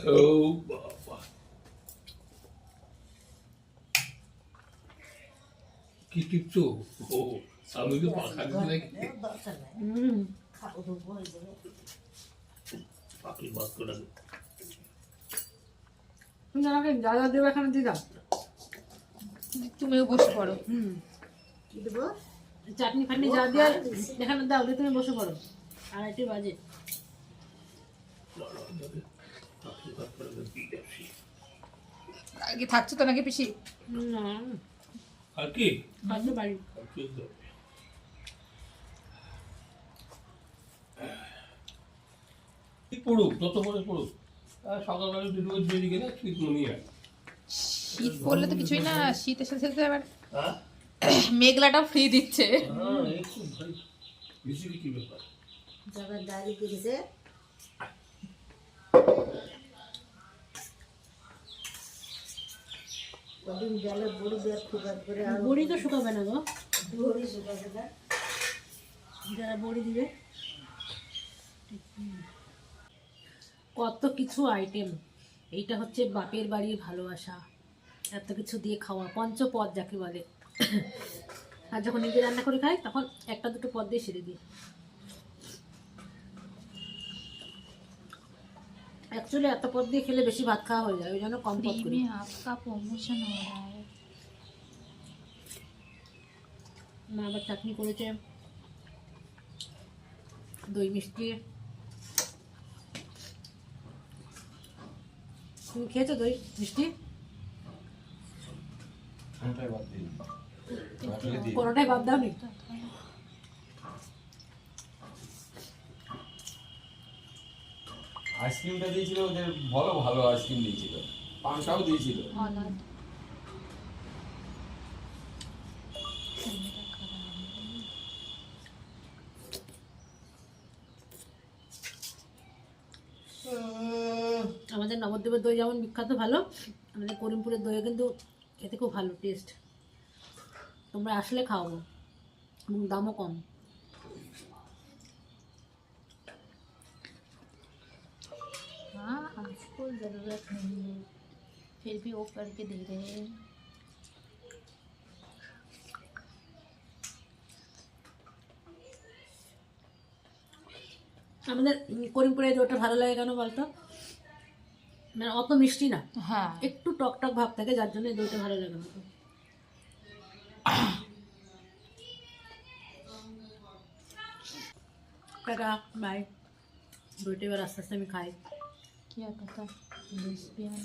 ও বাবা, কি টিপছো? ও, আমি তো পাখা দিতে নাকি দরকার নাই, খাবো ধুবো হয়ে যাবে। পাখি বাদ করে দেবো। তুমি আমাকে যা যা দেবে এখানে দিয়ে দাও। তুমিও বসে পড়ো। কি দেবো? চাটনি ফাটনি যা দিয়ে এখানে দাও, দিয়ে তুমি বসে পড়ো। 2:30 বাজে। পাখি বাদ করে দেবো, বিদেশি। আগে থাকছো তো নাকি পিসি? না, আর কি? খাদ্য বাড়ি। আর কি দেবো? পড়ুক, যত পরে পড়ুক। সকালবেলা দুটো দিয়ে গেলে ঠিক মনে হয়। শীত পড়লে তো কিছুই না, শীতের সাথে সাথে আবার হ্যাঁ, মেঘলাটাও ফ্রি দিচ্ছে। হ্যাঁ, একটু ভাই বেশি কি ব্যাপার? যারা ডায়েরি করেছে কদিন গেলে বড়ি দেওয়ার খুব করে আর বড়ি তো শুকাবে না গো, বড়ি শুকাবে না। যারা বড়ি দিবে। কত কিছু আইটেম। এইটা হচ্ছে বাপের বাড়ির ভালোবাসা, এত কিছু দিয়ে খাওয়া, পঞ্চপদ যাকে বলে। আর যখন নিজে রান্না করে খাই তখন একটা দুটো পদ দিয়ে সেরে দিই। অ্যাকচুয়ালি এত পদ দিয়ে খেলে বেশি ভাত খাওয়া হয়ে যায়, ওই জন্য কম পদ করি। आपका प्रमोशन हो रहा है। মা আবার চাটনি করেছে, দই মিষ্টি। তুমি খেয়েছো দই মিষ্টি? কোনোটাই বাদ দাও নি? আইসক্রিমটা দিয়েছিল ওদের, বলো ভালো আইসক্রিম দিয়েছিল, পানসাও দিয়েছিল। औलाद আমাদের নবদ্বীপের দই যেমন বিখ্যাত ভালো, আমাদের করিমপুরের দই কিন্তু খেতে খুব ভালো টেস্ট। তোমরা আসলে খাওয়াবো, এবং দামও কম। हाँ, आपको जरूरत नहीं है फिर भी वो करके दे रहे हैं। আমাদের করিমপুরের দইটা ভালো লাগে কেন বলতো? মানে অত মিষ্টি না, हाँ, একটু টক টক ভাব থাকে, যার জন্য এই দইটা ভালো লাগে আমাকে। Tata bye. দইটা এবার আস্তে আস্তে আমি খাই। क्या पता लेस्बियन